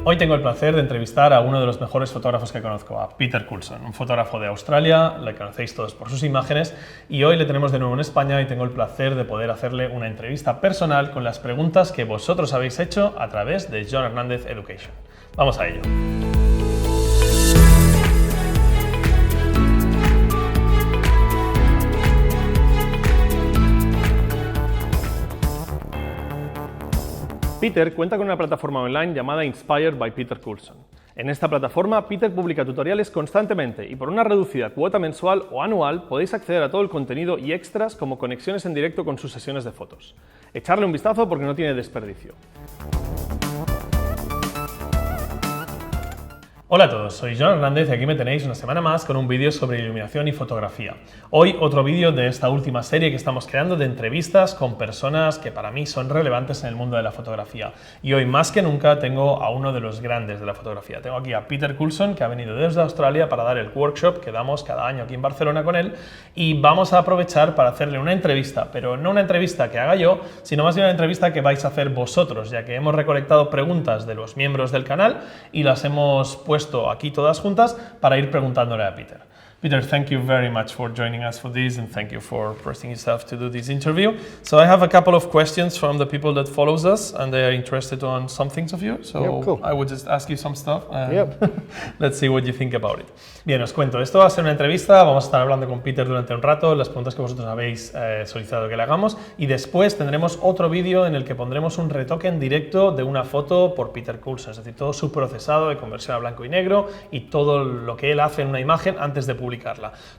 Hoy tengo el placer de entrevistar a uno de los mejores fotógrafos que conozco, a Peter Coulson, un fotógrafo de Australia, le conocéis todos por sus imágenes, y hoy le tenemos de nuevo en España y tengo el placer de poder hacerle una entrevista personal con las preguntas que vosotros habéis hecho a través de Jon Hernández Education. Vamos a ello. Peter cuenta con una plataforma online llamada Inspired by Peter Coulson. En esta plataforma, Peter publica tutoriales constantemente y por una reducida cuota mensual o anual podéis acceder a todo el contenido y extras como conexiones en directo con sus sesiones de fotos. Echarle un vistazo porque no tiene desperdicio. Hola a todos, soy Jon Hernández y aquí me tenéis una semana más con un vídeo sobre iluminación y fotografía. Hoy otro vídeo de esta última serie que estamos creando de entrevistas con personas que para mí son relevantes en el mundo de la fotografía. Y hoy más que nunca tengo a uno de los grandes de la fotografía. Tengo aquí a Peter Coulson, que ha venido desde Australia para dar el workshop que damos cada año aquí en Barcelona con él, y vamos a aprovechar para hacerle una entrevista, pero no una entrevista que haga yo, sino más bien una entrevista que vais a hacer vosotros, ya que hemos recolectado preguntas de los miembros del canal y las hemos puesto aquí todas juntas para ir preguntándole a Peter. Peter, thank you very much for joining us for this, and thank you for pressing yourself to do this interview. So I have a couple of questions from the people that follows us, and they are interested on some things of you. So yep, cool. I would just ask you some stuff, and let's see what you think about it. Bien, os cuento, esto va a ser una entrevista, vamos a estar hablando con Peter durante un rato, las preguntas que vosotros habéis solicitado que le hagamos, y después tendremos otro vídeo en el que pondremos un retoque en directo de una foto por Peter Coulson, es decir, todo su procesado de conversión a blanco y negro y todo lo que él hace en una imagen antes de publicarla.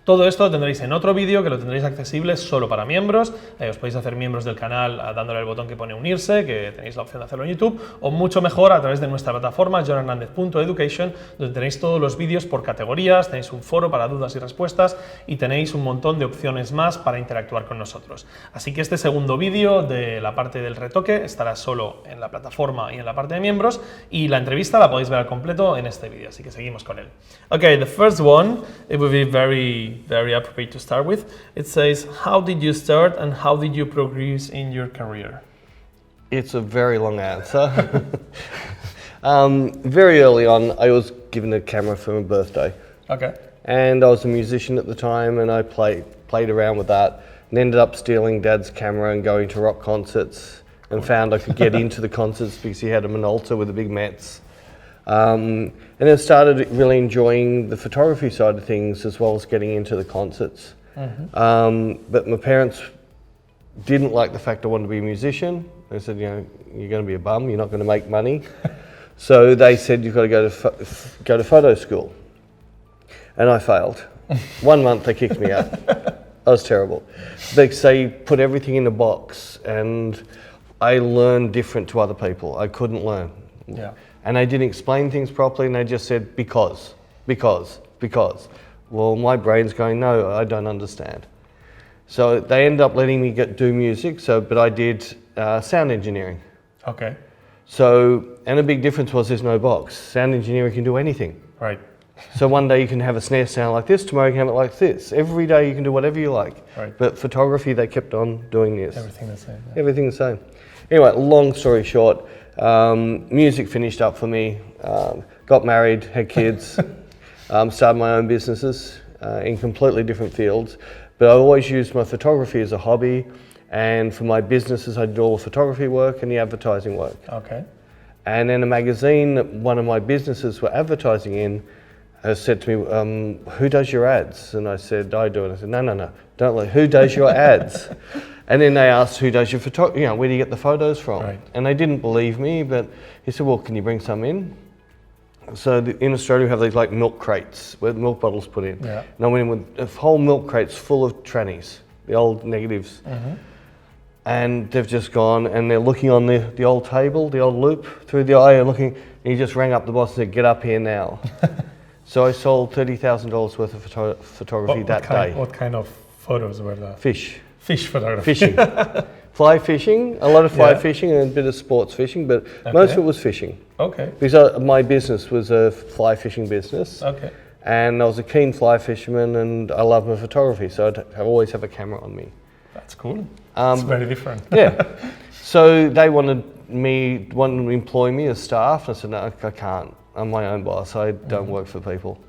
Todo esto lo tendréis en otro vídeo que lo tendréis accesible solo para miembros. Os podéis hacer miembros del canal dándole al botón que pone unirse, que tenéis la opción de hacerlo en YouTube, o mucho mejor a través de nuestra plataforma jonhernandez.education, donde tenéis todos los vídeos por categorías, tenéis un foro para dudas y respuestas y tenéis un montón de opciones más para interactuar con nosotros. Así que este segundo vídeo de la parte del retoque estará solo en la plataforma y en la parte de miembros, y la entrevista la podéis ver al completo en este vídeo, así que seguimos con él. Okay, the first one, it will be very appropriate to start with. It says, how did you start and how did you progress in your career? It's a very long answer. Very early on, I was given a camera for my birthday. Okay. And I was a musician at the time, and I played around with that, and ended up stealing Dad's camera and going to rock concerts, and found I could get into the concerts because he had a Minolta with the big Mets. And then started really enjoying the photography side of things as well as getting into the concerts. Mm-hmm. But my parents didn't like the fact I wanted to be a musician. They said, you know, you're going to be a bum, you're not going to make money. So they said, you've got to go to photo school. And I failed. 1 month they kicked me out. I was terrible. They put everything in a box, and I learned different to other people. I couldn't learn. Yeah. And they didn't explain things properly, and they just said, because. Well, my brain's going, no, I don't understand. So they ended up letting me do music, but I did sound engineering. Okay. So, and a big difference was there's no box. Sound engineering can do anything. Right. So one day you can have a snare sound like this, tomorrow you can have it like this. Every day you can do whatever you like. Right. But photography, they kept on doing this. Everything the same. Yeah. Everything the same. Anyway, long story short, music finished up for me, got married, had kids, started my own businesses in completely different fields, but I always used my photography as a hobby, and for my businesses I did all the photography work and the advertising work. Okay. And then a magazine that one of my businesses were advertising in said to me, who does your ads? And I said, I do. And I said, no, don't let, who does your ads? And then they asked, who does your photography, where do you get the photos from? Right. And they didn't believe me, but he said, well, can you bring some in? So in Australia we have these like milk crates where milk bottles put in. Yeah. And I went in with whole milk crates full of trannies, the old negatives. Mm-hmm. And they've just gone and they're looking on the old table, the old loop through the eye, and looking, and he just rang up the boss and said, get up here now. So I sold $30,000 worth of photography that day. What kind of photos were that? Fish. Fish photography. Fishing. Fly fishing, a lot of fly fishing and a bit of sports fishing, but most of it was fishing. Okay. Because my business was a fly fishing business. Okay. And I was a keen fly fisherman, and I love my photography, so I always have a camera on me. That's cool. It's very different. Yeah. So they wanted me wanting to employ me as staff. I said, no, I can't. I'm my own boss. I don't work for people.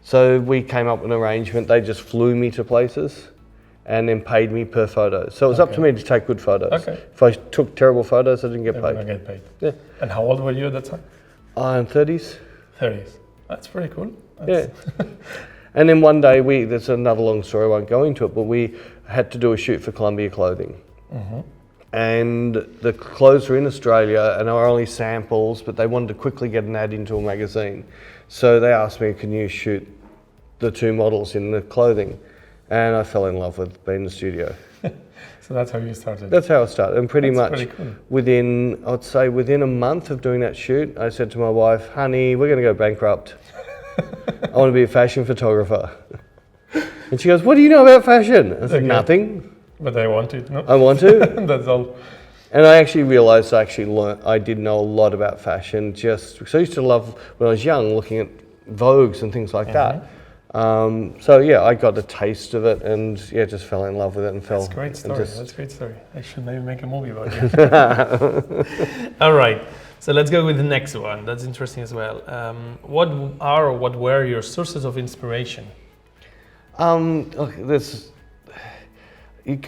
So we came up with an arrangement. They just flew me to places and then paid me per photo. So it was up to me to take good photos. Okay. If I took terrible photos, I didn't get They're paid. gonna get paid. Yeah. And how old were you at that time? I'm 30s. 30s. That's pretty cool. Yeah. And then one day, there's another long story, I won't go into it, but we had to do a shoot for Columbia Clothing. And the clothes were in Australia and they were only samples, but they wanted to quickly get an ad into a magazine. So they asked me, can you shoot the 2 models in the clothing? And I fell in love with being in the studio. So that's how you started? That's how I started. And pretty That's much cool. within a month of doing that shoot, I said to my wife, honey, we're going to go bankrupt. I want to be a fashion photographer. And she goes, what do you know about fashion? I said, nothing. But I want it, no? I want to. That's all. And I actually realised I did know a lot about fashion just because I used to love, when I was young, looking at Vogues and things like that. So yeah, I got a taste of it and just fell in love with it and fell. That's a great story. That's a great story. I should maybe make a movie about it. All right. So let's go with the next one. That's interesting as well. What were your sources of inspiration? Look,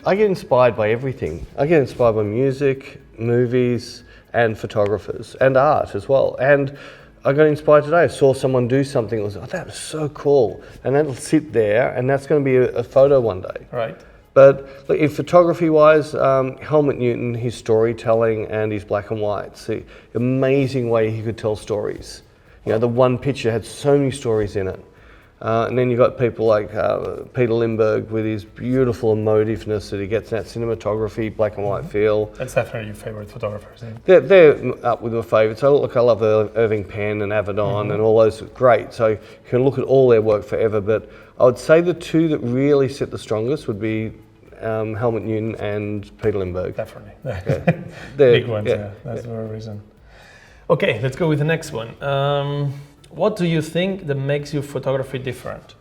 I get inspired by everything. I get inspired by music, movies, and photographers, and art as well. And I got inspired today. I saw someone do something that was, that was so cool. And that'll sit there, and that's going to be a photo one day. Right. But in photography-wise, Helmut Newton, his storytelling and his black and whites, the amazing way he could tell stories. You know, the one picture had so many stories in it. And then you've got people like Peter Lindbergh with his beautiful emotiveness that he gets in that cinematography, black and white feel. That's definitely your favourite photographers. They're up with my favourites. So look, I love Irving Penn and Avedon and all those, great. So you can look at all their work forever, but I would say the 2 that really sit the strongest would be Helmut Newton and Peter Lindbergh. Definitely. Yeah. Big ones, that's for a reason. Okay, let's go with the next one. What do you think that makes your photography different?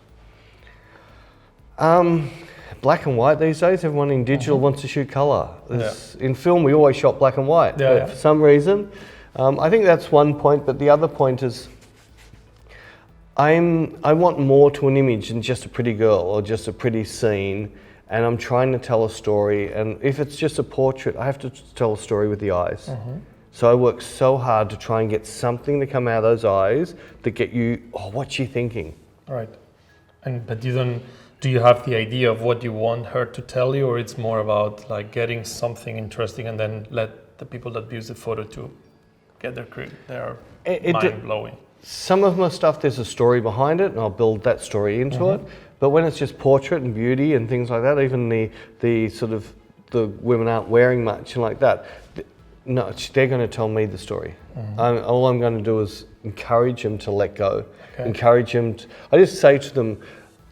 Black and white these days. Everyone in digital wants to shoot colour. In film, we always shot black and white. But for some reason, I think that's one point. But the other point is, I want more to an image than just a pretty girl or just a pretty scene. And I'm trying to tell a story. And if it's just a portrait, I have to tell a story with the eyes. So I work so hard to try and get something to come out of those eyes that get you, what's she thinking? Right. But do you have the idea of what you want her to tell you, or it's more about like getting something interesting and then let the people that views the photo to get their mind blowing? Some of my stuff, there's a story behind it and I'll build that story into it. But when it's just portrait and beauty and things like that, even the sort of, the women aren't wearing much and like that, no, they're going to tell me the story. All I'm going to do is encourage them to let go. Okay. Encourage them I just say to them,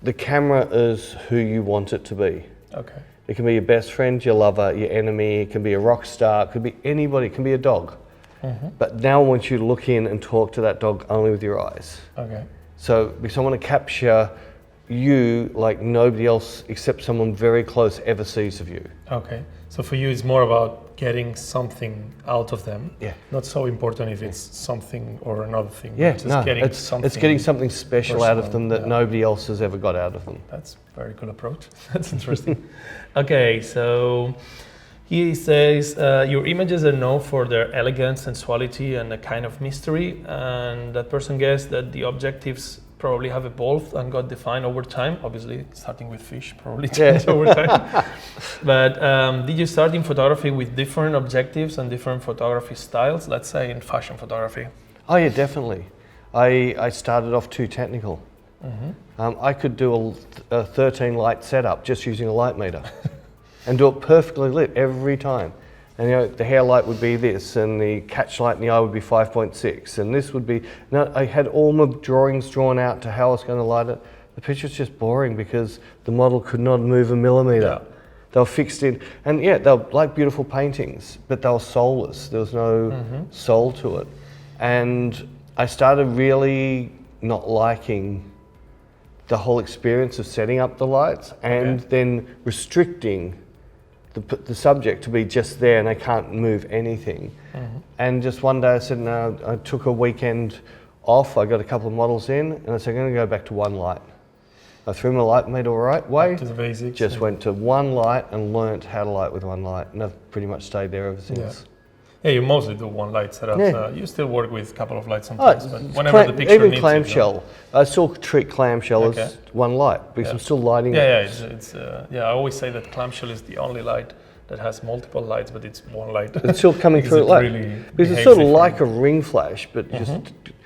the camera is who you want it to be. Okay. It can be your best friend, your lover, your enemy, it can be a rock star, it could be anybody, it can be a dog. But now I want you to look in and talk to that dog only with your eyes. Okay. So, because I want to capture you like nobody else except someone very close ever sees of you. Okay. So for you, it's more about getting something out of them. Yeah. Not so important if it's something or another thing. Yeah, just it's getting something special personal, out of them that nobody else has ever got out of them. That's a very cool approach. That's interesting. Okay, so he says, your images are known for their elegance, sensuality, and a kind of mystery. And that person guessed that the objectives probably have evolved and got defined over time. Obviously, starting with fish probably changed over time. But did you start in photography with different objectives and different photography styles, let's say in fashion photography? Oh yeah, definitely. I started off too technical. I could do a 13 light setup just using a light meter and do it perfectly lit every time. And you know, the hair light would be this, and the catch light in the eye would be 5.6, and this would be. I had all my drawings drawn out to how I was going to light it. The picture's just boring because the model could not move a millimeter. They were fixed in, and yeah, they were like beautiful paintings, but they were soulless. There was no soul to it, and I started really not liking the whole experience of setting up the lights and then restricting the subject to be just there and they can't move anything. And just one day I said, no, I took a weekend off, I got a couple of models in, and I said, I'm going to go back to one light. I threw my light meter right way, To the basics. just went to one light and learnt how to light with one light, and I've pretty much stayed there ever since. Yeah, you mostly do one light setups. Yeah. You still work with a couple of lights Oh, sometimes, but whenever the picture even needs clamshell. I still treat clamshell Okay. as one light because Yeah. I'm still lighting Yeah, it. yeah, I always say that clamshell is the only light that has multiple lights, but it's one light. It's still coming Because through it it light. really Because it's behaves sort of different. like a ring flash, but just.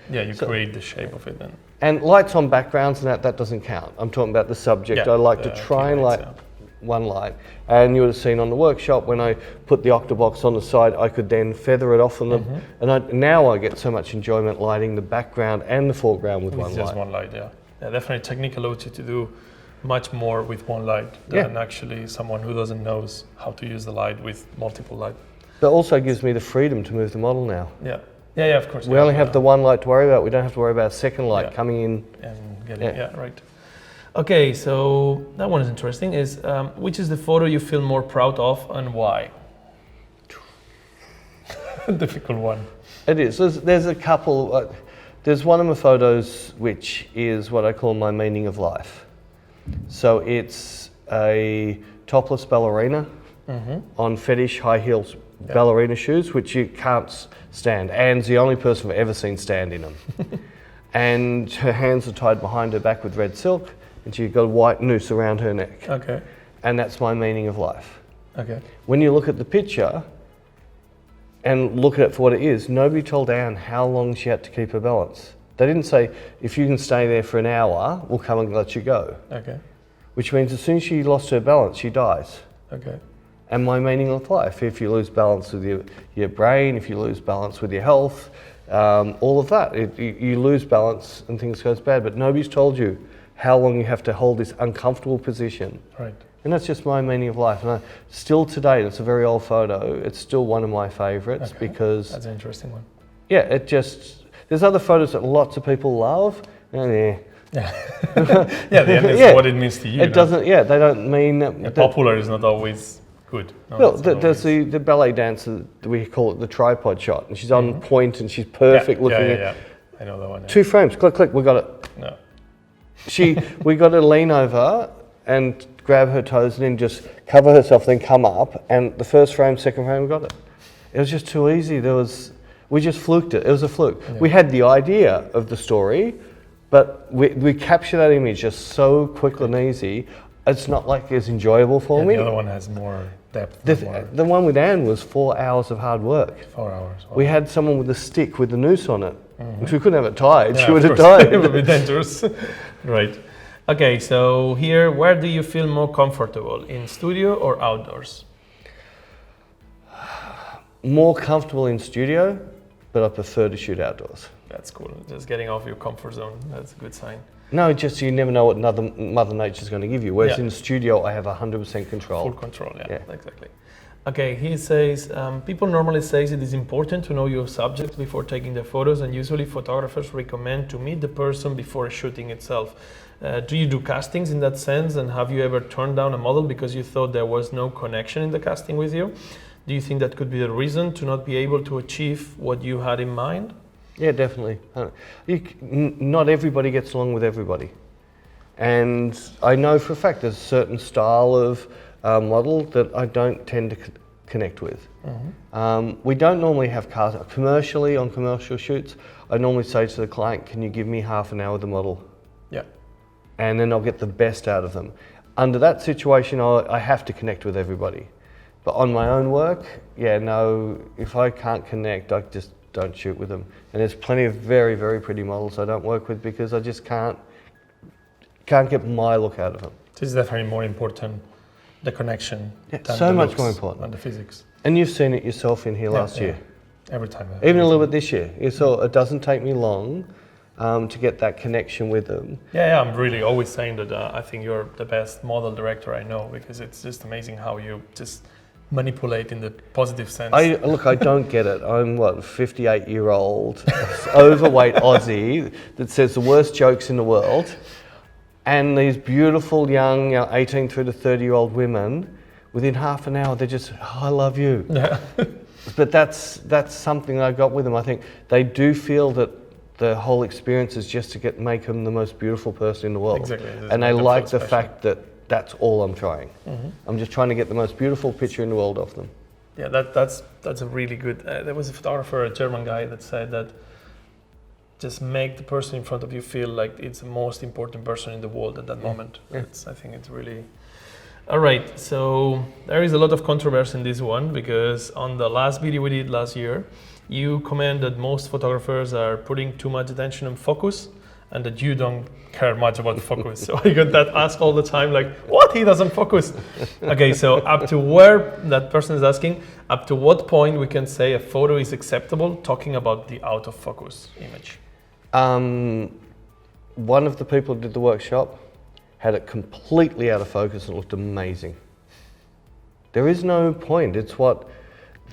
Yeah, you So- create the shape of it then. And lights on backgrounds and that doesn't count. I'm talking about the subject. Yeah, I like to the try key and lights, light one light. And you would have seen on the workshop when I put the octobox on the side, I could then feather it off on them. And now I get so much enjoyment lighting the background and the foreground with With one just light. one light, yeah. Yeah, definitely Technic allows you to do much more with one light than actually someone who doesn't know how to use the light with multiple light. But also gives me the freedom to move the model now. Yeah. Yeah, of course. We only have the one light to worry about. We don't have to worry about a second light Yeah. coming in. And getting, Yeah. right. Okay, so that one is interesting. Is which is the photo you feel more proud of and why? Difficult one. It is. There's a couple. There's one of my photos which is what I call my meaning of life. So it's a topless ballerina on fetish high heels ballerina shoes, which you can't stand. Anne's the only person I've ever seen stand in them. And her hands are tied behind her back with red silk, and she's got a white noose around her neck. Okay. And that's my meaning of life. Okay. When you look at the picture and look at it for what it is, nobody told Anne how long she had to keep her balance. They didn't say, if you can stay there for an hour, we'll come and let you go. Okay. Which means as soon as she lost her balance, she dies. Okay. And my meaning of life, if you lose balance with your brain, if you lose balance with your health, all of that, you lose balance and things goes bad. But nobody's told you how long you have to hold this uncomfortable position. Right. And that's just my meaning of life. And still today, it's a very old photo, it's still one of my favourites Okay. because, That's an interesting one. yeah, it just, there's other photos that lots of people love. And Yeah. Yeah, the end is Yeah. what it means to you. it no? doesn't, yeah, they don't mean Yeah, that. popular is not always good. No, Well, it's not there's always- the ballet dancer, we call it the tripod shot, and she's on point and she's perfect looking yeah, at yeah. I know that one. Yeah. 2 frames, click, click, we got it. No. We got to lean over and grab her toes and then just cover herself, then come up, and the first frame, second frame, we got it. It was just too easy. We just fluked it. It was a fluke. Yeah. We had the idea of the story, but we captured that image just so quick and easy. It's not like it's enjoyable for Yeah, me. the other one has more depth. more The one with Anne was 4 hours of hard work. 4 hours. Wow. We had someone with a stick with the noose on it. If we couldn't have it tied, Yeah, she would of have course. died. It would be dangerous. Right. Okay, so here, where do you feel more comfortable, in studio or outdoors? More comfortable in studio, but I prefer to shoot outdoors. That's cool. Just getting off your comfort zone. That's a good sign. No, just you never know what Mother Nature's going to give you. Whereas Yeah. in the studio, I have 100% control. Full control, yeah, Yeah. exactly. Okay, he says, people normally say it is important to know your subject before taking the photos, and usually photographers recommend to meet the person before shooting itself. Do you do castings in that sense, and have you ever turned down a model because you thought there was no connection in the casting with you? Do you think that could be the reason to not be able to achieve what you had in mind? Yeah, definitely. Not everybody gets along with everybody. And I know for a fact there's a certain style of model that I don't tend to connect with. We don't normally have cars commercially on commercial shoots. I normally say to the client, can you give me half an hour with the model? Yeah. And then I'll get the best out of them. Under that situation, I have to connect with everybody. But on my own work, yeah, no, if I can't connect, I just don't shoot with them. And there's plenty of very, very pretty models I don't work with because I just can't get my look out of them. This is definitely more important, the connection. Yeah, than so the much looks more important. than the physics. And you've seen it yourself in here last Yeah, year. Every time. Even a little bit this year. You saw it doesn't take me long to get that connection with them. Yeah, I'm really always saying that I think you're the best model director I know, because it's just amazing how you just manipulate in the positive sense. I don't get it. I'm 58-year-old, overweight Aussie that says the worst jokes in the world, and these beautiful young 18 through to 30-year-old women within half an hour, they're just, oh, I love you. Yeah. But that's something I got with them. I think they do feel that the whole experience is just to make them the most beautiful person in the world. Exactly. And they like the fact that that's all I'm trying. I'm just trying to get the most beautiful picture in the world of them. Yeah, that's a really good. There was a photographer, a German guy, that said that just make the person in front of you feel like it's the most important person in the world at that moment. Yeah. I think it's really. All right, so there is a lot of controversy in this one because on the last video we did last year, you comment that most photographers are putting too much attention on focus and that you don't care much about focus. So I get that asked all the time, like, what, he doesn't focus? Okay, so up to where, that person is asking, up to what point we can say a photo is acceptable, talking about the out of focus image? One of the people who did the workshop had it completely out of focus and looked amazing. There is no point. It's what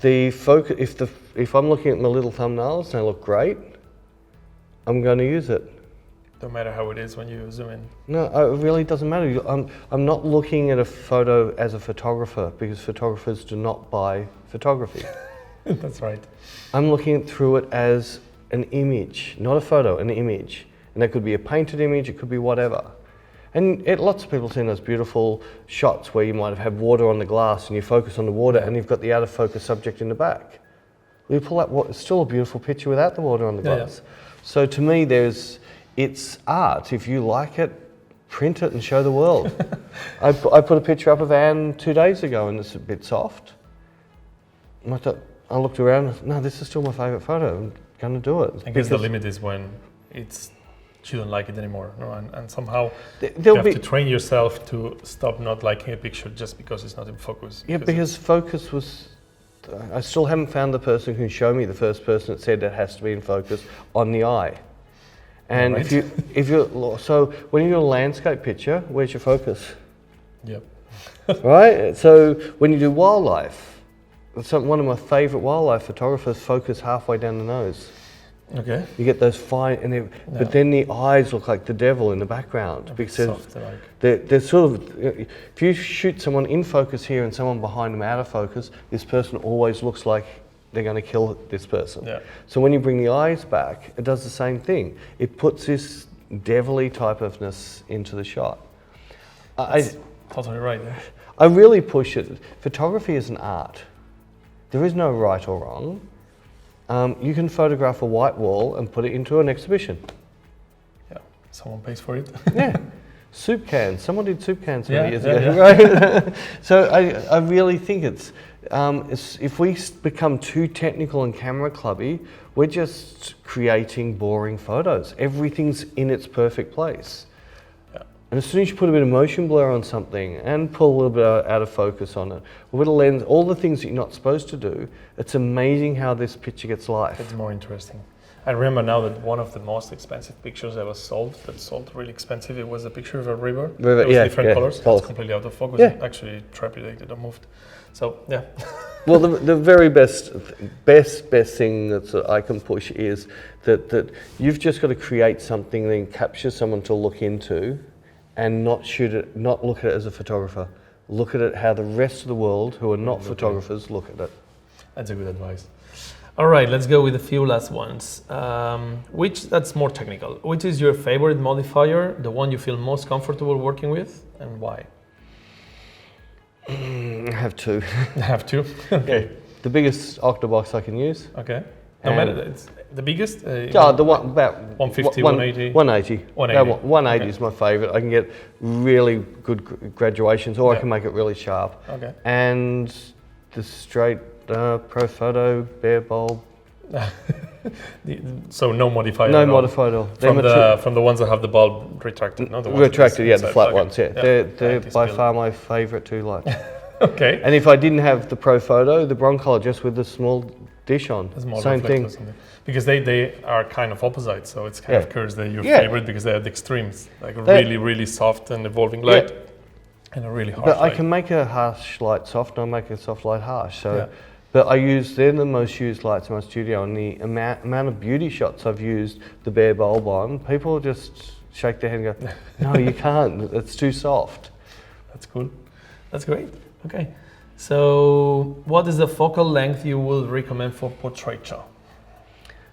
the focus. If I'm looking at my little thumbnails and they look great, I'm going to use it. No matter how it is when you zoom in. No, it really doesn't matter. I'm not looking at a photo as a photographer because photographers do not buy photography. That's right. I'm looking through it as an image, not a photo, an image. And that could be a painted image, it could be whatever. And lots of people have seen those beautiful shots where you might have had water on the glass and you focus on the water and you've got the out of focus subject in the back. Well, you pull that water, it's still a beautiful picture without the water on the glass. Yeah. So to me, it's art. If you like it, print it and show the world. I put a picture up of Anne 2 days ago and it's a bit soft. And I looked around, no, this is still my favourite photo, I'm going to do it. I guess the limit is when you don't like it anymore, no? And somehow you have to train yourself to stop not liking a picture just because it's not in focus. Yeah, because focus was, I still haven't found the person who showed me the first person that said it has to be in focus on the eye. And right. so when you do a landscape picture, where's your focus? Yep. Right? So when you do wildlife, one of my favourite wildlife photographers focus halfway down the nose. Okay. You get those fine, but then the eyes look like the devil in the background because they're sort of. If you shoot someone in focus here and someone behind them out of focus, this person always looks like they're going to kill this person. Yeah. So when you bring the eyes back, it does the same thing. It puts this devilly type ofness into the shot. That's totally right. Yeah. I really push it. Photography is an art. There is no right or wrong. You can photograph a white wall and put it into an exhibition. Yeah, someone pays for it. Yeah, soup cans. Someone did soup cans many years ago, right? So I really think it's if we become too technical and camera clubby, we're just creating boring photos. Everything's in its perfect place. And as soon as you put a bit of motion blur on something and pull a little bit out of focus on it, a little lens, all the things that you're not supposed to do, it's amazing how this picture gets life. It's more interesting. I remember now that one of the most expensive pictures that sold really expensive, it was a picture of a river. It was different colors. It's completely out of focus. Yeah. Actually trepidated or moved. So, yeah. Well, the very best thing that I can push is that you've just got to create something that captures someone to look into, and not look at it as a photographer. Look at it how the rest of the world who are not photographers look at it. That's a good advice. All right, let's go with a few last ones. That's more technical. Which is your favorite modifier, the one you feel most comfortable working with, and why? I have two. Have two? Okay. Yeah. The biggest octobox I can use. Okay. No matter, it's the biggest? The one about 150, 180? 180. 180. 180 is my favourite. I can get really good graduations, or I can make it really sharp. Okay. And the straight Profoto bare bulb. So no modifier. No modifier. From the ones that have the bulb retracted, no? Retracted, yeah, the flat ones. Yeah, they're by far my favourite two lights. Okay. And if I didn't have the Profoto, the Broncolor with the small dish on, same thing. Because they are kind of opposite, so it's kind of curious they're your favorite because they are the extremes, like a really, really soft and evolving light and a really harsh light. But I can make a harsh light soft and I make a soft light harsh. So, but they're the most used lights in my studio, and the amount of beauty shots I've used the bare bulb on, people just shake their head and go, no, you can't, it's too soft. That's cool. That's great. Okay. So, what is the focal length you will recommend for portrait shot?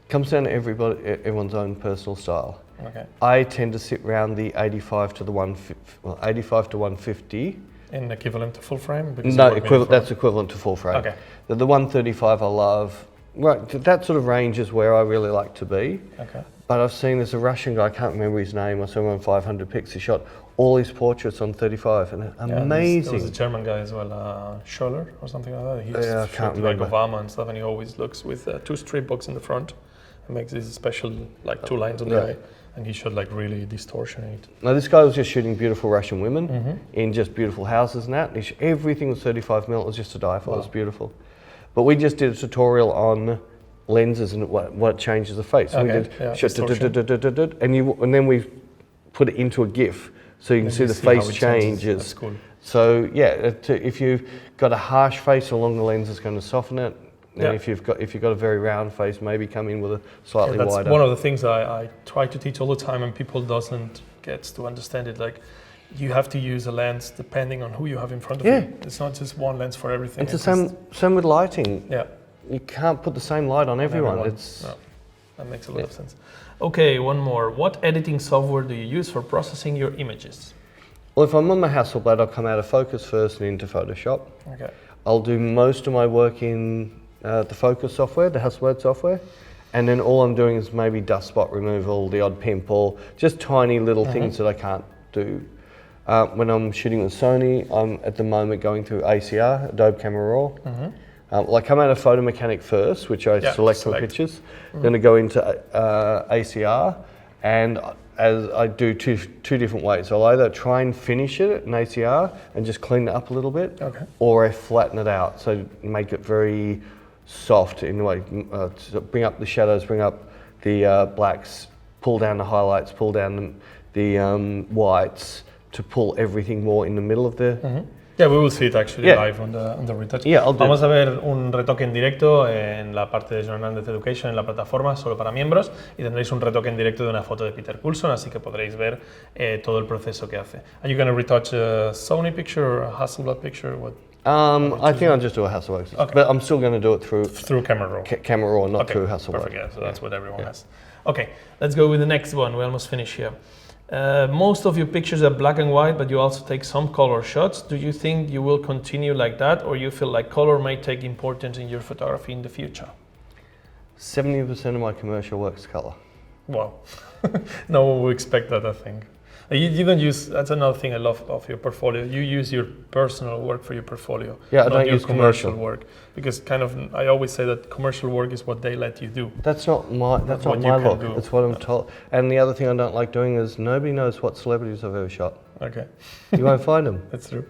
Comes down to everyone's own personal style. Okay. I tend to sit around the 85 to 150. In equivalent to full frame? No, that's equivalent to full frame. Okay. The 135 I love. Right, that sort of range is where I really like to be. Okay. But I've seen there's a Russian guy, I can't remember his name, I saw him on 500 pics, he shot all his portraits on 35 and amazing. There was a German guy as well, Scholler or something like that. He used I to can't shoot like remember. Obama and stuff, and he always looks with 2 strip box in the front and makes these special like 2 lines on the eye, and he should like really distortionate. Now this guy was just shooting beautiful Russian women in just beautiful houses and that. Everything was 35mm, it was just to die for, it was beautiful. But we just did a tutorial on lenses and what changes the face. So we did and then we put it into a GIF so you can see the face changes. That's cool. So yeah, if you've got a harsh face along the lens, it's going to soften it. And if you've got a very round face, maybe come in with a slightly wider. That's one of the things I try to teach all the time, and people doesn't get to understand it. Like, you have to use a lens depending on who you have in front of you. It's not just one lens for everything. It's the same with lighting. Yeah. You can't put the same light on everyone. No, that makes a lot of sense. Okay, one more. What editing software do you use for processing your images? Well, if I'm on my Hasselblad, I'll come out of Focus first and into Photoshop. Okay. I'll do most of my work in the Focus software, the Hasselblad software, and then all I'm doing is maybe dust spot removal, the odd pimple, just tiny little things that I can't do. When I'm shooting with Sony, I'm at the moment going through ACR, Adobe Camera Raw. Well, I come out of Photo Mechanic first, which I select my pictures. Then I go into ACR, and as I do two different ways. I'll either try and finish it in ACR and just clean it up a little bit, or I flatten it out, so make it very soft in a way. Bring up the shadows, bring up the blacks, pull down the highlights, pull down the whites to pull everything more in the middle of the. Yeah, we will see it actually live on the retouch. Vamos a ver un retoque en directo en la parte de Jon Hernandez Education en la plataforma solo para miembros, y tendréis un retoque en directo de una foto de Peter Coulson, así que podréis ver todo el proceso que hace. Are you going to retouch a Sony picture or a Hasselblad picture? I think I'll just do a Hasselblad, but I'm still going to do it through Camera Raw. Camera Raw, not through Hasselblad. Perfect. Yeah, so that's what everyone has. Okay, let's go with the next one. We almost finished here. Most of your pictures are black and white, but you also take some color shots. Do you think you will continue like that, or you feel like color may take importance in your photography in the future? 70% of my commercial work is color. Wow. No one will expect that, I think. You don't use, that's another thing I love of your portfolio. You use your personal work for your portfolio. Yeah, I not don't your use commercial work. Because I always say that commercial work is what they let you do. That's not my look. That's what I'm told. And the other thing I don't like doing is nobody knows what celebrities I've ever shot. Okay. You won't find them. That's true.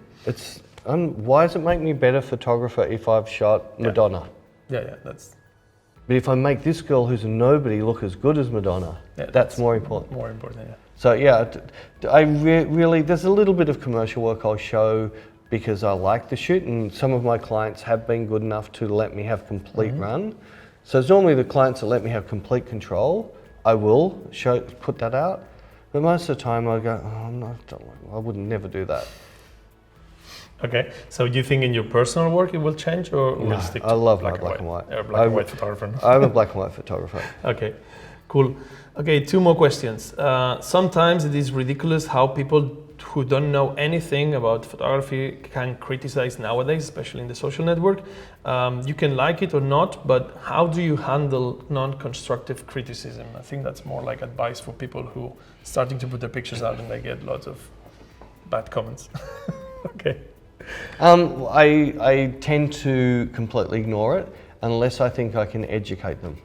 Why does it make me a better photographer if I've shot Madonna? Yeah, that's. But if I make this girl who's a nobody look as good as Madonna, that's more important. More important, yeah. So yeah, I really, there's a little bit of commercial work I'll show because I like the shoot, and some of my clients have been good enough to let me have complete run. So it's normally the clients that let me have complete control. I will put that out, but most of the time I go, I would never do that. Okay, so do you think in your personal work it will change, or will it stick to I love black my black and white. You're a black and white photographer. I'm a black and white photographer. Okay, cool. Okay, 2 more questions. Sometimes it is ridiculous how people who don't know anything about photography can criticize nowadays, especially in the social network. You can like it or not, but how do you handle non-constructive criticism? I think that's more like advice for people who starting to put their pictures out and they get lots of bad comments. Okay. I tend to completely ignore it unless I think I can educate them.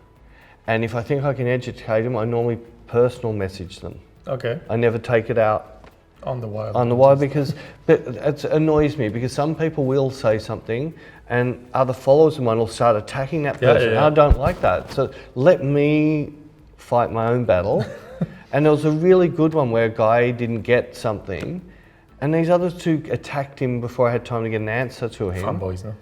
And if I think I can educate them, I normally personal message them. Okay. I never take it out on the wild. On the wild, because it annoys me, because some people will say something and other followers of mine will start attacking that person. I don't like that. So let me fight my own battle. And there was a really good one where a guy didn't get something, and these other 2 attacked him before I had time to get an answer to him. Fanboys, no?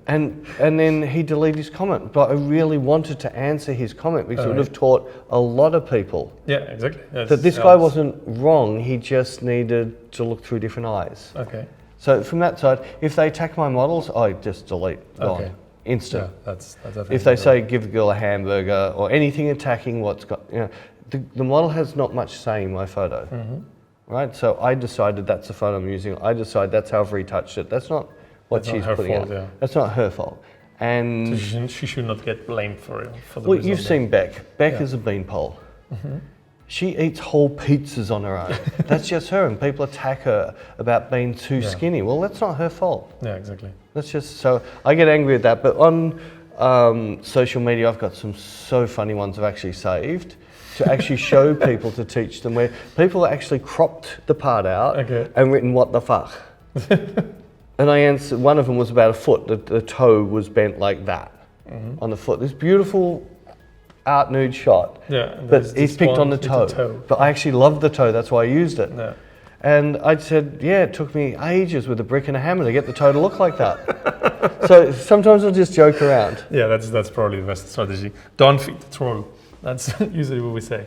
And then he deleted his comment, but I really wanted to answer his comment because it would have taught a lot of people. Yeah, exactly. That this guy wasn't wrong, he just needed to look through different eyes. Okay. So from that side, if they attack my models, I just delete, gone, Okay. instant. Yeah, that's If they say give a girl a hamburger or anything attacking what's got, the model has not much say in my photo, right? So I decided that's the photo I'm using. I decide that's how I've retouched it. That's not what That's not she's her putting fault, out. yeah. That's not her fault. And she should not get blamed for the well, result you've there. seen Beck. Beck is a beanpole. She eats whole pizzas on her own. That's just her, and people attack her about being too skinny. Well, that's not her fault. Yeah, exactly. That's just, so I get angry at that. But on social media, I've got some so funny ones I've actually saved to actually show people, to teach them, where people actually cropped the part out and written "what the fuck." And I answered, one of them was about a foot. The toe was bent like that on the foot. This beautiful art nude shot. Yeah, but he's picked on the toe. But I actually loved the toe, that's why I used it. Yeah. And I said, yeah, it took me ages with a brick and a hammer to get the toe to look like that. So sometimes I'll just joke around. Yeah, that's probably the best strategy. Don't feed the troll. That's usually what we say.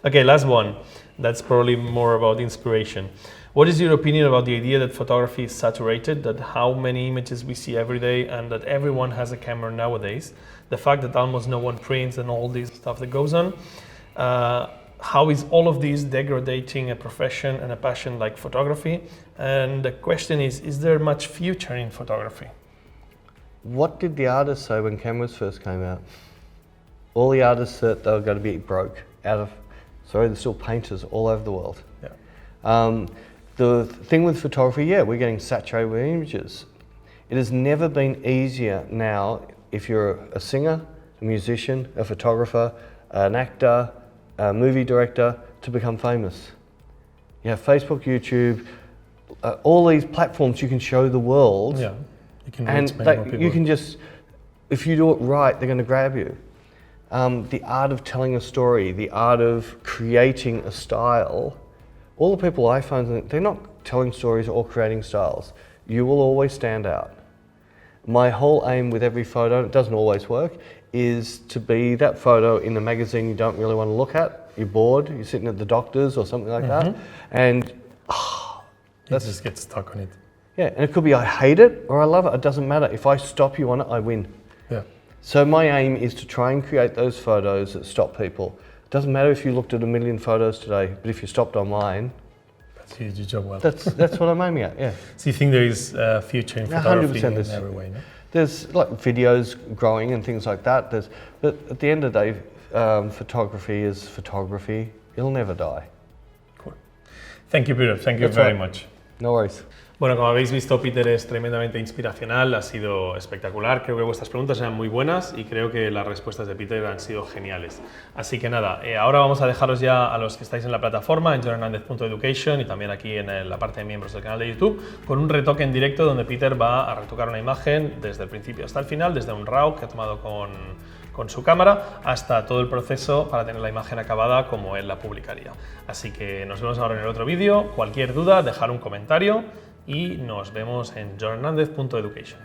Okay, last one. That's probably more about inspiration. What is your opinion about the idea that photography is saturated, that how many images we see every day, and that everyone has a camera nowadays? The fact that almost no one prints and all this stuff that goes on. How is all of this degrading a profession and a passion like photography? And the question is there much future in photography? What did the artists say when cameras first came out? All the artists said they were going to be broke there's still painters all over the world. Yeah. The thing with photography, we're getting saturated with images. It has never been easier now if you're a singer, a musician, a photographer, an actor, a movie director, to become famous. You have Facebook, YouTube, all these platforms you can show the world. Yeah, you can and reach many more people. you can just, if you do it right, they're going to grab you. The art of telling a story, the art of creating a style, all the people I find, they're not telling stories or creating styles. You will always stand out. My whole aim with every photo, it doesn't always work, is to be that photo in the magazine you don't really want to look at. You're bored, you're sitting at the doctor's or something like that, and you just get stuck on it. Yeah, and it could be I hate it or I love it. It doesn't matter. If I stop you on it, I win. Yeah. So my aim is to try and create those photos that stop people. It doesn't matter if you looked at 1 million photos today, but if you stopped on mine, You did your job well. that's what I'm aiming at, yeah. So you think there is a future in photography 100% in every way, no? There's like videos growing and things like that. But at the end of the day, photography is photography. It'll never die. Cool. Thank you, Peter. Thank you That's very right. much. No worries. Bueno, como habéis visto, Peter es tremendamente inspiracional, ha sido espectacular, creo que vuestras preguntas eran muy buenas y creo que las respuestas de Peter han sido geniales. Así que nada, ahora vamos a dejaros ya a los que estáis en la plataforma, en johnhernandez.education y también aquí en la parte de miembros del canal de YouTube, con un retoque en directo donde Peter va a retocar una imagen desde el principio hasta el final, desde un RAW que ha tomado con su cámara hasta todo el proceso para tener la imagen acabada como él la publicaría. Así que nos vemos ahora en el otro vídeo. Cualquier duda, dejar un comentario y nos vemos en johnhernandez.education.